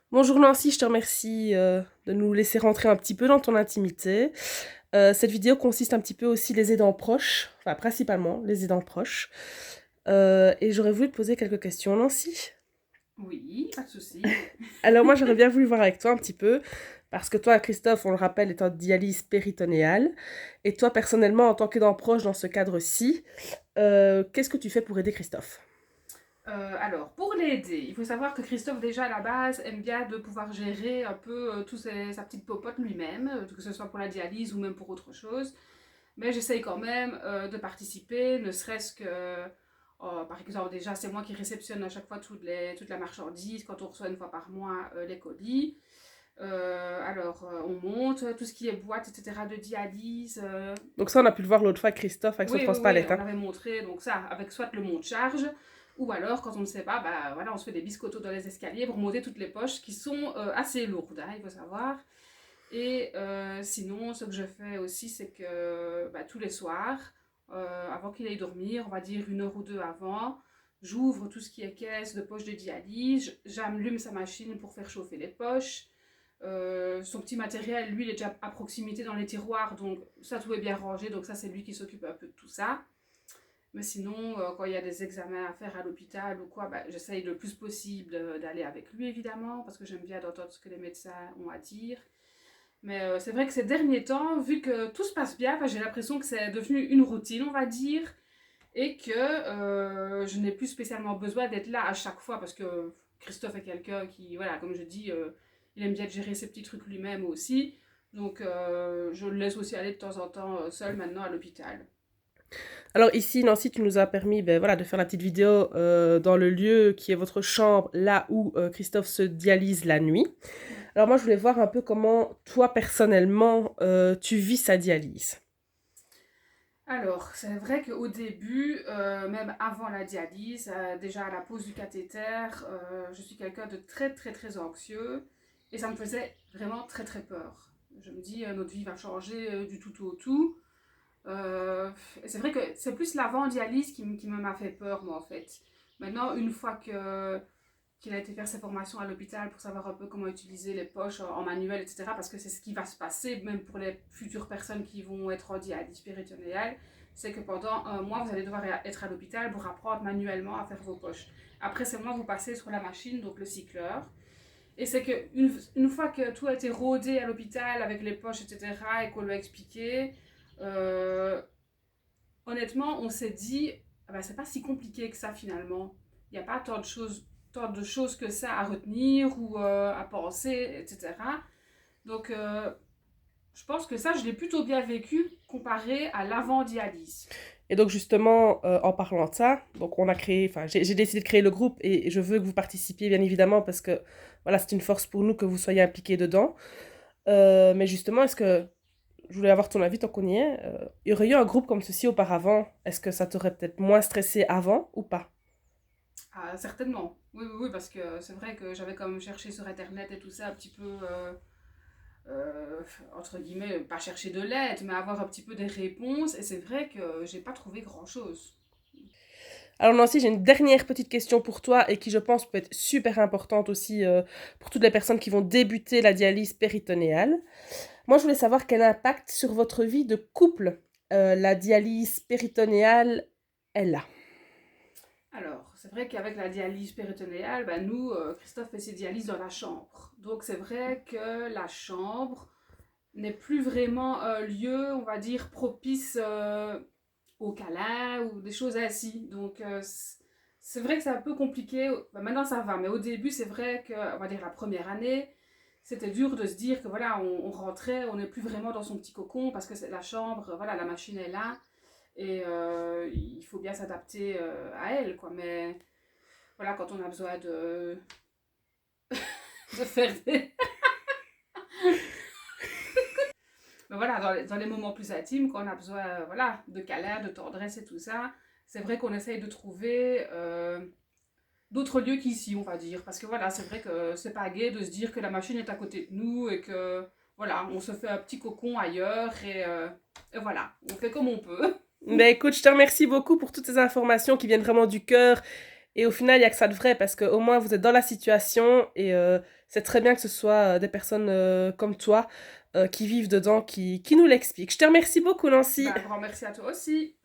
Bonjour Nancy, je te remercie de nous laisser rentrer un petit peu dans ton intimité. Cette vidéo consiste un petit peu aussi les aidants proches, enfin principalement les aidants proches. Et j'aurais voulu te poser quelques questions, Nancy. Oui, pas de souci. Alors moi j'aurais bien voulu voir avec toi un petit peu, parce que toi, Christophe, on le rappelle, est en dialyse péritonéale. Et toi, personnellement, en tant qu'aidant proche dans ce cadre-ci, qu'est-ce que tu fais pour aider Christophe? Alors, pour l'aider, il faut savoir que Christophe, déjà à la base, aime bien de pouvoir gérer un peu sa petite popote lui-même, que ce soit pour la dialyse ou même pour autre chose. Mais j'essaye quand même de participer, ne serait-ce que, par exemple, déjà, c'est moi qui réceptionne à chaque fois toute la marchandise quand on reçoit une fois par mois les colis. On monte tout ce qui est boîte, etc. de dialyse. Donc ça, on a pu le voir l'autre fois avec Christophe avec son Oui, transpalette, on hein. avait montré donc ça avec soit le monte-charge, ou alors quand on ne sait pas, bah voilà, on se fait des biscottos dans les escaliers pour monter toutes les poches qui sont assez lourdes, hein, il faut savoir. Et sinon, ce que je fais aussi, c'est que bah, tous les soirs, avant qu'il aille dormir, on va dire une heure ou deux avant, j'ouvre tout ce qui est caisse de poches de dialyse, j'allume sa machine pour faire chauffer les poches. Son petit matériel, lui, il est déjà à proximité dans les tiroirs, donc ça, tout est bien rangé, donc ça, c'est lui qui s'occupe un peu de tout ça. Mais sinon, quand il y a des examens à faire à l'hôpital ou quoi, bah, j'essaye le plus possible d'aller avec lui, évidemment, parce que j'aime bien d'entendre ce que les médecins ont à dire. Mais c'est vrai que ces derniers temps, vu que tout se passe bien, j'ai l'impression que c'est devenu une routine, on va dire, et que je n'ai plus spécialement besoin d'être là à chaque fois, parce que Christophe est quelqu'un qui, voilà, comme je dis, il aime bien gérer ses petits trucs lui-même aussi. Donc je le laisse aussi aller de temps en temps seul maintenant à l'hôpital. Alors ici, Nancy, tu nous as permis ben, voilà, de faire la petite vidéo dans le lieu qui est votre chambre, là où Christophe se dialyse la nuit. Ouais. Alors moi, je voulais voir un peu comment, toi, personnellement, tu vis sa dialyse. Alors, c'est vrai qu'au début, même avant la dialyse, déjà à la pose du cathéter, je suis quelqu'un de très très très anxieux et ça me faisait vraiment très très peur. Je me dis, notre vie va changer du tout au tout. Et c'est vrai que c'est plus l'avant-dialyse qui m'a fait peur, moi, en fait. Maintenant, une fois qu'il a été faire ses formations à l'hôpital pour savoir un peu comment utiliser les poches en manuel, etc., parce que c'est ce qui va se passer, même pour les futures personnes qui vont être en dialyse péritonéale, c'est que pendant un mois, vous allez devoir être à l'hôpital pour apprendre manuellement à faire vos poches. Après ce mois, vous passez sur la machine, donc le cycleur. Et c'est une fois que tout a été rodé à l'hôpital avec les poches, etc., et qu'on lui a expliqué, euh, honnêtement, on s'est dit, ah ben, c'est pas si compliqué que ça finalement. Il n'y a pas tant de choses que ça à retenir ou à penser, etc. Donc, je pense que ça, je l'ai plutôt bien vécu comparé à l'avant-dialyse. Et donc justement, en parlant de ça, donc on a créé, enfin j'ai décidé de créer le groupe et je veux que vous participiez bien évidemment parce que voilà, c'est une force pour nous que vous soyez impliqués dedans. Mais justement, est-ce que, je voulais avoir ton avis tant qu'on y est, il y aurait eu un groupe comme ceci auparavant, est-ce que ça t'aurait peut-être moins stressé avant ou pas? Ah, certainement. Oui, parce que c'est vrai que j'avais quand même cherché sur Internet et tout ça, un petit peu, euh, entre guillemets, pas chercher de l'aide, mais avoir un petit peu des réponses. Et c'est vrai que j'ai pas trouvé grand-chose. Alors Nancy, j'ai une dernière petite question pour toi et qui je pense peut être super importante aussi pour toutes les personnes qui vont débuter la dialyse péritonéale. Moi, je voulais savoir quel impact sur votre vie de couple la dialyse péritonéale elle a. Alors, c'est vrai qu'avec la dialyse péritonéale, ben nous, Christophe fait ses dialyses dans la chambre. Donc c'est vrai que la chambre n'est plus vraiment un lieu, on va dire, propice au câlin ou des choses ainsi. Donc c'est vrai que c'est un peu compliqué. Ben, maintenant ça va, mais au début c'est vrai que, on va dire la première année, c'était dur de se dire que voilà, on rentrait, on n'est plus vraiment dans son petit cocon parce que c'est la chambre, voilà, la machine est là et il faut bien s'adapter à elle, quoi. Mais voilà, quand on a besoin de faire des... Mais voilà, dans les moments plus intimes, quand on a besoin voilà, de câlins, de tendresse et tout ça, c'est vrai qu'on essaye de trouver d'autres lieux qu'ici, on va dire. Parce que voilà, c'est vrai que c'est pas gai de se dire que la machine est à côté de nous et que voilà, on se fait un petit cocon ailleurs et voilà, on fait comme on peut. Ben écoute, je te remercie beaucoup pour toutes ces informations qui viennent vraiment du cœur Et au final, il y a que ça de vrai parce qu'au moins vous êtes dans la situation et c'est très bien que ce soit des personnes comme toi qui vivent dedans, qui nous l'expliquent. Je te remercie beaucoup, Nancy. Bah, un grand merci à toi aussi.